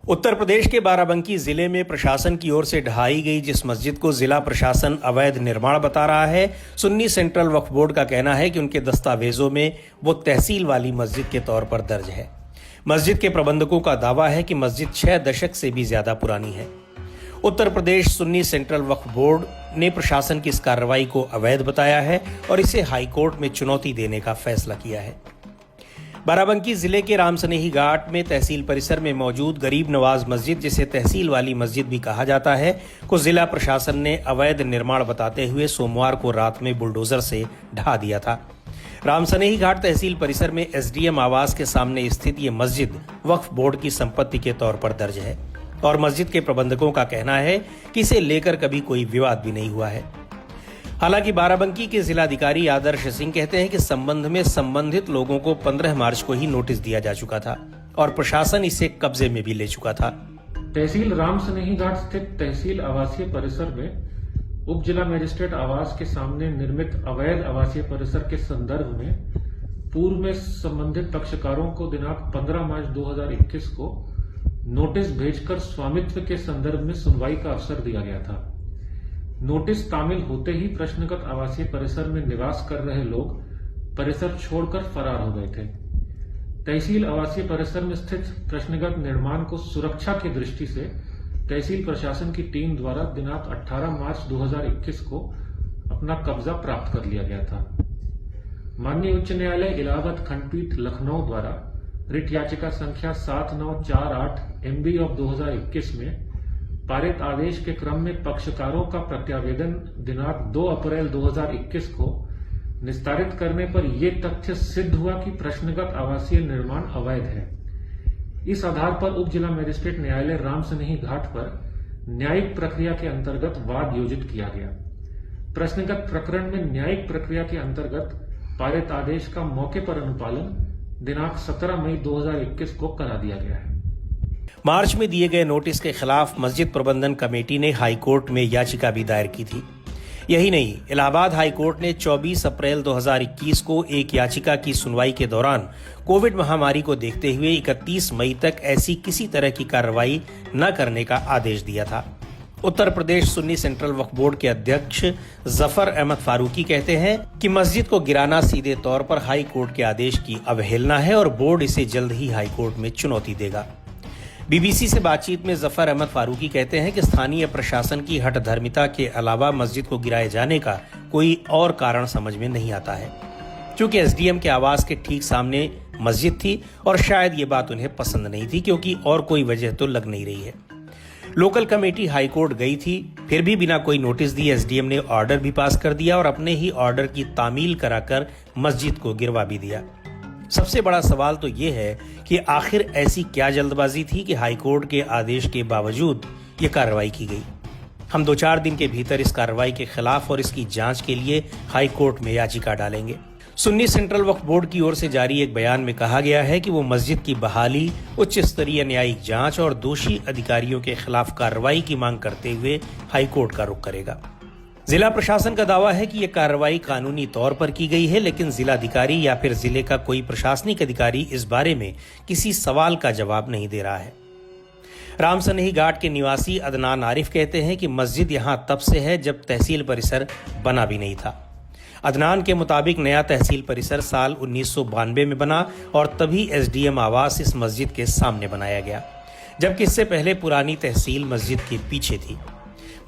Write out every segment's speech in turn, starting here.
उत्तर प्रदेश के बाराबंकी जिले में प्रशासन की ओर से ढहाई गई जिस मस्जिद को जिला प्रशासन अवैध निर्माण बता रहा है, सुन्नी सेंट्रल वक्फ बोर्ड का कहना है कि उनके दस्तावेजों में वो तहसील वाली मस्जिद के तौर पर दर्ज है। मस्जिद के प्रबंधकों का दावा है कि मस्जिद 6 दशक से भी ज्यादा पुरानी है। उत्तर प्रदेश सुन्नी सेंट्रल वक्फ बोर्ड ने प्रशासन की इस कार्रवाई को अवैध बताया है और इसे हाईकोर्ट में चुनौती देने का फैसला किया है। बाराबंकी जिले के रामसनेही घाट में तहसील परिसर में मौजूद गरीब नवाज मस्जिद, जिसे तहसील वाली मस्जिद भी कहा जाता है, को जिला प्रशासन ने अवैध निर्माण बताते हुए सोमवार को रात में बुलडोजर से ढहा दिया था। रामसनेही घाट तहसील परिसर में एसडीएम आवास के सामने स्थित ये मस्जिद वक्फ बोर्ड की संपत्ति के तौर पर दर्ज है और मस्जिद के प्रबंधकों का कहना है कि इसे लेकर कभी कोई विवाद भी नहीं हुआ है। हालांकि बाराबंकी के जिलाधिकारी आदर्श सिंह कहते हैं कि संबंध में संबंधित लोगों को 15 मार्च को ही नोटिस दिया जा चुका था और प्रशासन इसे कब्जे में भी ले चुका था। तहसील रामसनेही घाट स्थित तहसील आवासीय परिसर में उप जिला मजिस्ट्रेट आवास के सामने निर्मित अवैध आवासीय परिसर के संदर्भ में पूर्व में संबंधित पक्षकारों को दिनांक 15 मार्च 2021 को नोटिस भेजकर स्वामित्व के संदर्भ में सुनवाई का अवसर दिया गया था। नोटिस तामील होते ही प्रश्नगत आवासीय परिसर में निवास कर रहे लोग परिसर छोड़कर फरार हो गए थे। तहसील आवासीय परिसर में स्थित प्रश्नगत निर्माण को सुरक्षा की दृष्टि से तहसील प्रशासन की टीम द्वारा दिनांक 18 मार्च 2021 को अपना कब्जा प्राप्त कर लिया गया था। माननीय उच्च न्यायालय इलाहाबाद खंडपीठ लखनऊ द्वारा रिट याचिका संख्या 7948 MB ऑफ 2021 में पारित आदेश के क्रम में पक्षकारों का प्रत्यावेदन दिनांक 2 अप्रैल 2021 को निस्तारित करने पर यह तथ्य सिद्ध हुआ कि प्रश्नगत आवासीय निर्माण अवैध है। इस आधार पर उप जिला मजिस्ट्रेट न्यायालय रामसनेही घाट पर न्यायिक प्रक्रिया के अंतर्गत वाद योजित किया गया। प्रश्नगत प्रकरण में न्यायिक प्रक्रिया के अंतर्गत पारित आदेश का मौके पर अनुपालन दिनांक 17 मई 2021 को करा दिया गया है। मार्च में दिए गए नोटिस के खिलाफ मस्जिद प्रबंधन कमेटी ने हाईकोर्ट में याचिका भी दायर की थी। यही नहीं, इलाहाबाद हाईकोर्ट ने 24 अप्रैल 2021 को एक याचिका की सुनवाई के दौरान कोविड महामारी को देखते हुए 31 मई तक ऐसी किसी तरह की कार्रवाई न करने का आदेश दिया था। उत्तर प्रदेश सुन्नी सेंट्रल वक्फ बोर्ड के अध्यक्ष जफर अहमद फारूकी कहते हैं कि मस्जिद को गिराना सीधे तौर पर हाई कोर्ट के आदेश की अवहेलना है और बोर्ड इसे जल्द ही हाई कोर्ट में चुनौती देगा। बीबीसी से बातचीत में जफर अहमद फारूकी कहते हैं कि स्थानीय प्रशासन की हठधर्मिता के अलावा मस्जिद को गिराए जाने का कोई और कारण समझ में नहीं आता है, क्योंकि एसडीएम के आवास के ठीक सामने मस्जिद थी और शायद ये बात उन्हें पसंद नहीं थी, क्योंकि और कोई वजह तो लग नहीं रही है। लोकल कमेटी हाईकोर्ट गई थी, फिर भी बिना कोई नोटिस दिए एसडीएम ने ऑर्डर भी पास कर दिया और अपने ही ऑर्डर की तामील कराकर मस्जिद को गिरवा भी दिया। सबसे बड़ा सवाल तो ये है कि आखिर ऐसी क्या जल्दबाजी थी कि हाईकोर्ट के आदेश के बावजूद ये कार्रवाई की गई। हम 2-4 दिन के भीतर इस कार्रवाई के खिलाफ और इसकी जांच के लिए हाईकोर्ट में याचिका डालेंगे। सुन्नी सेंट्रल वक्फ बोर्ड की ओर से जारी एक बयान में कहा गया है कि वो मस्जिद की बहाली, उच्च स्तरीय न्यायिक जांच और दोषी अधिकारियों के खिलाफ कार्रवाई की मांग करते हुए हाईकोर्ट का रुख करेगा। जिला प्रशासन का दावा है कि यह कार्रवाई कानूनी तौर पर की गई है, लेकिन जिलाधिकारी या फिर जिले का कोई प्रशासनिक अधिकारी इस बारे में किसी सवाल का जवाब नहीं दे रहा है। रामसनेही घाट के निवासी अदनान आरिफ कहते हैं कि मस्जिद यहां तब से है जब तहसील परिसर बना भी नहीं था। अदनान के मुताबिक नया तहसील परिसर साल 1992 में बना और तभी एसडीएम आवास इस मस्जिद के सामने बनाया गया, जबकि इससे पहले पुरानी तहसील मस्जिद के पीछे थी।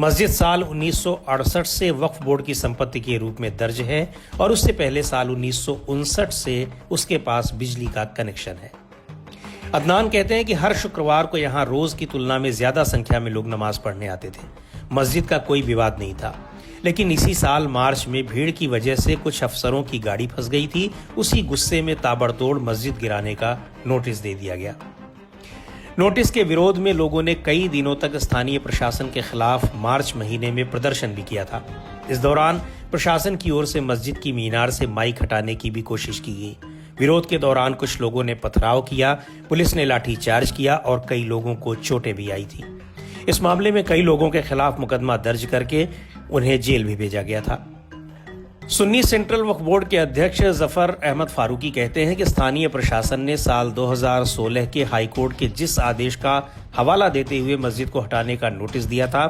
मस्जिद साल 1968 से वक्फ बोर्ड की संपत्ति के रूप में दर्ज है और उससे पहले साल 1959 से उसके पास बिजली का कनेक्शन है। अदनान कहते हैं कि हर शुक्रवार को यहाँ रोज की तुलना में ज्यादा संख्या में लोग नमाज पढ़ने आते थे। मस्जिद का कोई विवाद नहीं था, लेकिन इसी साल मार्च में भीड़ की वजह से कुछ अफसरों की गाड़ी फंस गई थी। उसी गुस्से में ताबड़तोड़ मस्जिद गिराने का नोटिस दे दिया गया। नोटिस के विरोध में लोगों ने कई दिनों तक स्थानीय प्रशासन के खिलाफ मार्च महीने में प्रदर्शन भी किया था। इस दौरान प्रशासन की ओर से मस्जिद की मीनार से माइक हटाने की भी कोशिश की गई। विरोध के दौरान कुछ लोगों ने पथराव किया, पुलिस ने लाठीचार्ज किया और कई लोगों को चोटें भी आई थी। इस मामले में कई लोगों के खिलाफ मुकदमा दर्ज करके उन्हें जेल भी भेजा गया था। सुन्नी सेंट्रल वक्फ बोर्ड के अध्यक्ष जफर अहमद फारूकी कहते हैं कि स्थानीय प्रशासन ने साल 2016 के हाई कोर्ट के जिस आदेश का हवाला देते हुए मस्जिद को हटाने का नोटिस दिया था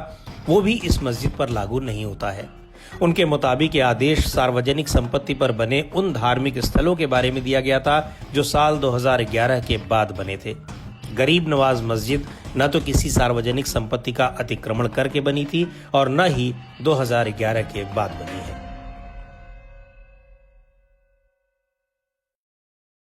वो भी इस मस्जिद पर लागू नहीं होता है। उनके मुताबिक ये आदेश सार्वजनिक संपत्ति पर बने उन धार्मिक स्थलों के बारे में दिया गया था जो साल 2011 के बाद बने थे। गरीब नवाज मस्जिद न तो किसी सार्वजनिक संपत्ति का अतिक्रमण करके बनी थी और न ही 2011 के बाद बनी है।